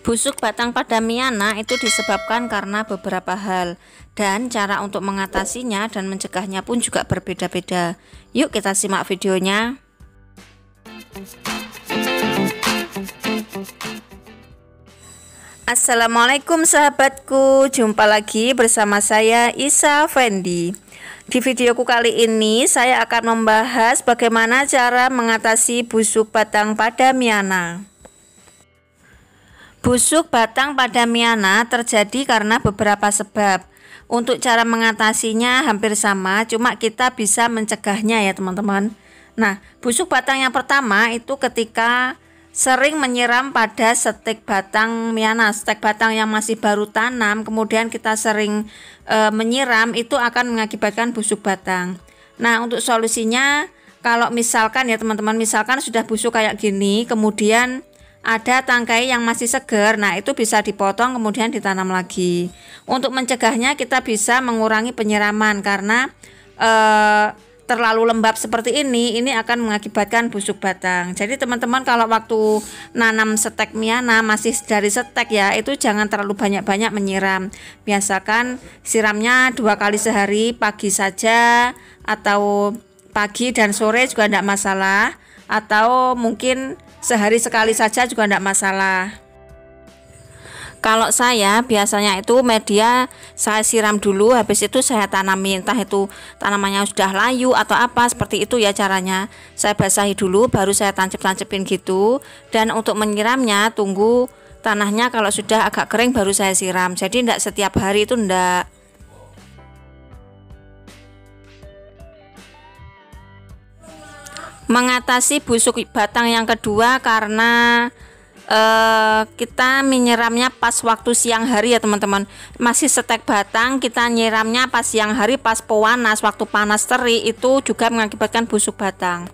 Busuk batang padamiana itu disebabkan karena beberapa hal, dan cara untuk mengatasinya dan mencegahnya pun juga berbeda-beda. Yuk kita simak videonya. Assalamualaikum sahabatku, jumpa lagi bersama saya Isa Fendi. Di videoku kali ini saya akan membahas bagaimana cara mengatasi busuk batang padamiana. Busuk batang padamiana terjadi karena beberapa sebab. Untuk cara mengatasinya hampir sama, cuma kita bisa mencegahnya ya teman-teman. Nah, busuk batang yang pertama itu ketika sering menyiram pada stek batang miana, stek batang yang masih baru tanam, kemudian kita sering menyiram, itu akan mengakibatkan busuk batang. Nah, untuk solusinya, kalau misalkan ya teman-teman, misalkan sudah busuk kayak gini, kemudian ada tangkai yang masih segar, nah itu bisa dipotong kemudian ditanam lagi. Untuk mencegahnya kita bisa mengurangi penyiraman karena terlalu lembab seperti ini akan mengakibatkan busuk batang. Jadi teman-teman kalau waktu nanam stek miana masih dari stek ya, itu jangan terlalu banyak-banyak menyiram. Biasakan siramnya 2 kali sehari, pagi saja atau pagi dan sore juga tidak masalah, atau mungkin sehari sekali saja juga tidak masalah. Kalau saya biasanya itu media saya siram dulu, habis itu saya tanami, entah itu tanamannya sudah layu atau apa, seperti itu ya caranya. Saya basahi dulu baru saya tancap-tancepin gitu, dan untuk menyiramnya tunggu tanahnya kalau sudah agak kering baru saya siram. Jadi tidak setiap hari itu tidak. Mengatasi busuk batang yang kedua karena kita menyiramnya pas waktu siang hari ya teman-teman. Masih stek batang kita nyiramnya pas siang hari, pas pewanas, waktu panas terik, itu juga mengakibatkan busuk batang.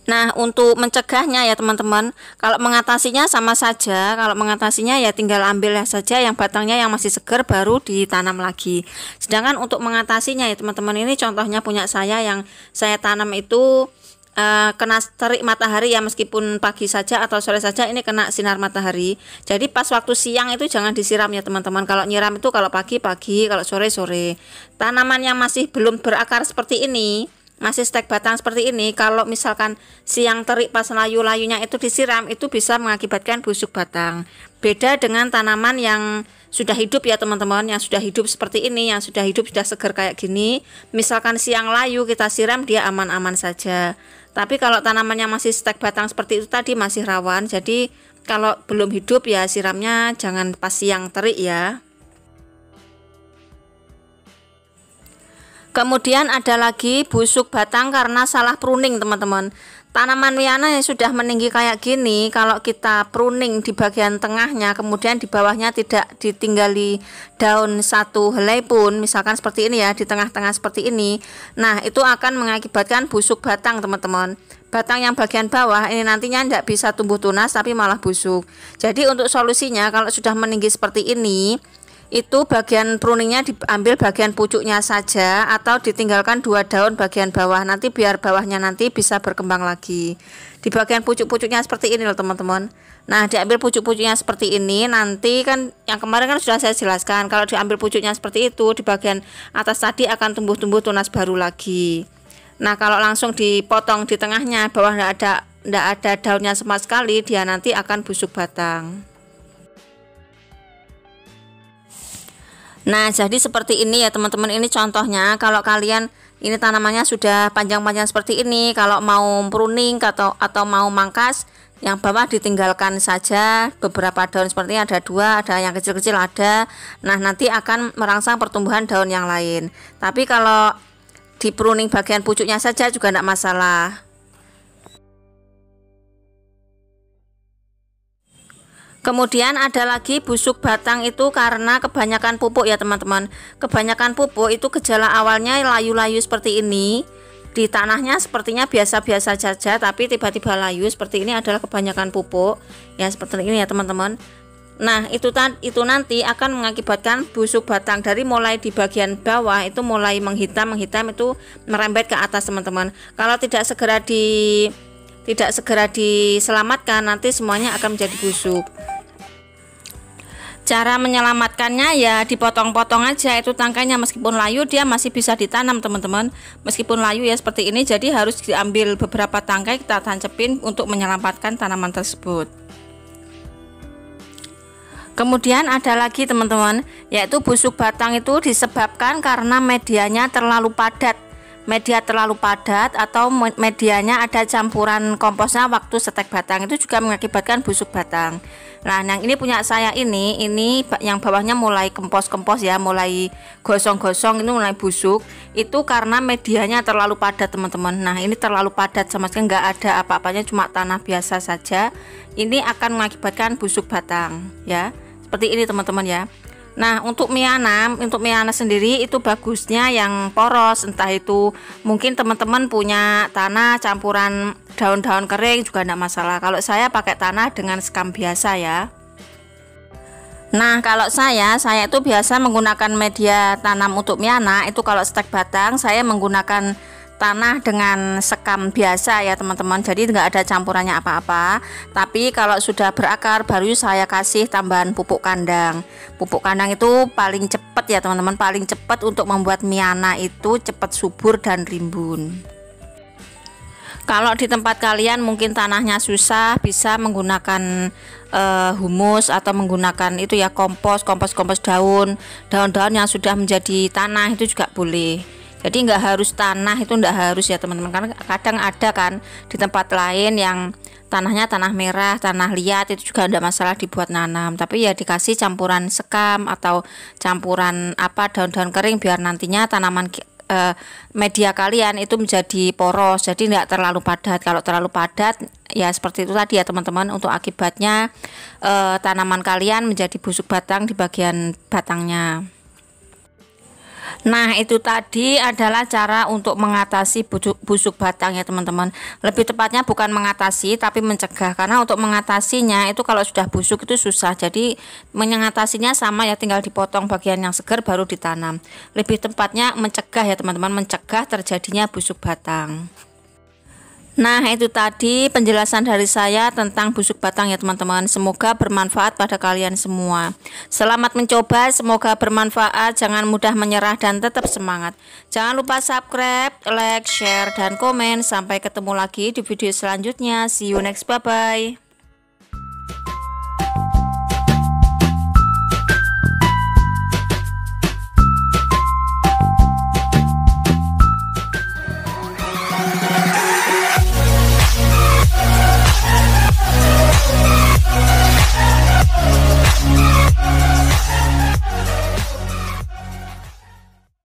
Nah, untuk mencegahnya ya teman-teman, kalau mengatasinya sama saja. Kalau mengatasinya ya tinggal ambil saja yang batangnya yang masih segar baru ditanam lagi. Sedangkan untuk mengatasinya ya teman-teman, ini contohnya punya saya yang saya tanam itu kena terik matahari ya, meskipun pagi saja atau sore saja ini kena sinar matahari. Jadi pas waktu siang itu jangan disiram ya teman-teman. Kalau nyiram itu kalau pagi-pagi, kalau sore-sore. Tanaman yang masih belum berakar seperti ini, masih stek batang seperti ini, kalau misalkan siang terik pas layu-layunya itu disiram, itu bisa mengakibatkan busuk batang. Beda dengan tanaman yang sudah hidup ya teman-teman, yang sudah hidup seperti ini, yang sudah hidup sudah segar kayak gini, misalkan siang layu kita siram, dia aman-aman saja. Tapi kalau tanaman yang masih stek batang seperti itu tadi masih rawan, jadi kalau belum hidup ya siramnya jangan pas siang terik ya. Kemudian ada lagi busuk batang karena salah pruning teman-teman. Tanaman miana yang sudah meninggi kayak gini, kalau kita pruning di bagian tengahnya, kemudian di bawahnya tidak ditinggali daun satu helai pun, misalkan seperti ini ya, di tengah-tengah seperti ini, nah itu akan mengakibatkan busuk batang teman-teman. Batang yang bagian bawah ini nantinya tidak bisa tumbuh tunas tapi malah busuk. Jadi untuk solusinya, kalau sudah meninggi seperti ini, itu bagian pruningnya diambil bagian pucuknya saja atau ditinggalkan 2 daun bagian bawah, nanti biar bawahnya nanti bisa berkembang lagi. Di bagian pucuk-pucuknya seperti ini loh teman-teman. Nah, diambil pucuk-pucuknya seperti ini, nanti kan yang kemarin kan sudah saya jelaskan, kalau diambil pucuknya seperti itu, di bagian atas tadi akan tumbuh-tumbuh tunas baru lagi. Nah, kalau langsung dipotong di tengahnya, bawah tidak ada daunnya sama sekali, dia nanti akan busuk batang. Nah, jadi seperti ini ya teman-teman, ini contohnya. Kalau kalian ini tanamannya sudah panjang-panjang seperti ini, kalau mau pruning atau mau mangkas, yang bawah ditinggalkan saja, beberapa daun seperti ini ada 2, ada yang kecil-kecil ada. Nah, nanti akan merangsang pertumbuhan daun yang lain. Tapi kalau di pruning bagian pucuknya saja juga tidak masalah. Kemudian ada lagi busuk batang itu karena kebanyakan pupuk ya teman-teman. Kebanyakan pupuk itu gejala awalnya layu-layu seperti ini. Di tanahnya sepertinya biasa-biasa saja, tapi tiba-tiba layu seperti ini adalah kebanyakan pupuk. Ya seperti ini ya teman-teman. Nah, itu nanti akan mengakibatkan busuk batang dari mulai di bagian bawah itu mulai menghitam itu merembet ke atas teman-teman. Kalau tidak segera diselamatkan, nanti semuanya akan menjadi busuk. Cara menyelamatkannya ya dipotong-potong aja itu tangkainya, meskipun layu dia masih bisa ditanam teman-teman, meskipun layu ya seperti ini. Jadi harus diambil beberapa tangkai kita tancepin untuk menyelamatkan tanaman tersebut. Kemudian ada lagi teman-teman, yaitu busuk batang itu disebabkan karena medianya terlalu padat. Media terlalu padat atau medianya ada campuran komposnya waktu setek batang itu juga mengakibatkan busuk batang. Nah, yang ini punya saya ini yang bawahnya mulai kempos-kempos ya, mulai gosong-gosong, itu mulai busuk. Itu karena medianya terlalu padat teman-teman. Nah, ini terlalu padat sama sekali nggak ada apa-apanya, cuma tanah biasa saja. Ini akan mengakibatkan busuk batang ya. Seperti ini teman-teman ya. Nah, untuk mie ana sendiri itu bagusnya yang poros, entah itu mungkin teman-teman punya tanah campuran daun-daun kering juga tidak masalah. Kalau saya pakai tanah dengan sekam biasa ya. Nah, kalau saya itu biasa menggunakan media tanam untuk mie ana itu kalau stek batang saya menggunakan tanah dengan sekam biasa ya teman-teman, jadi nggak ada campurannya apa-apa. Tapi kalau sudah berakar baru saya kasih tambahan pupuk kandang. Pupuk kandang itu paling cepat ya teman-teman, paling cepat untuk membuat mie ana itu cepat subur dan rimbun. Kalau di tempat kalian mungkin tanahnya susah, bisa menggunakan humus atau menggunakan itu ya kompos daun-daun yang sudah menjadi tanah itu juga boleh. Jadi nggak harus tanah, itu nggak harus ya teman-teman, karena kadang ada kan di tempat lain yang tanahnya tanah merah, tanah liat, itu juga tidak masalah dibuat nanam. Tapi ya dikasih campuran sekam atau campuran apa daun-daun kering biar nantinya tanaman media kalian itu menjadi poros, jadi nggak terlalu padat. Kalau terlalu padat ya seperti itu tadi ya teman-teman, untuk akibatnya tanaman kalian menjadi busuk batang di bagian batangnya. Nah, itu tadi adalah cara untuk mengatasi busuk batang ya teman-teman. Lebih tepatnya bukan mengatasi tapi mencegah, karena untuk mengatasinya itu kalau sudah busuk itu susah. Jadi mengatasinya sama ya, tinggal dipotong bagian yang segar baru ditanam. Lebih tepatnya mencegah ya teman-teman, mencegah terjadinya busuk batang. Nah, itu tadi penjelasan dari saya tentang busuk batang ya teman-teman. Semoga bermanfaat pada kalian semua. Selamat mencoba, semoga bermanfaat. Jangan mudah menyerah dan tetap semangat. Jangan lupa subscribe, like, share, dan komen. Sampai ketemu lagi di video selanjutnya. See you next, bye-bye.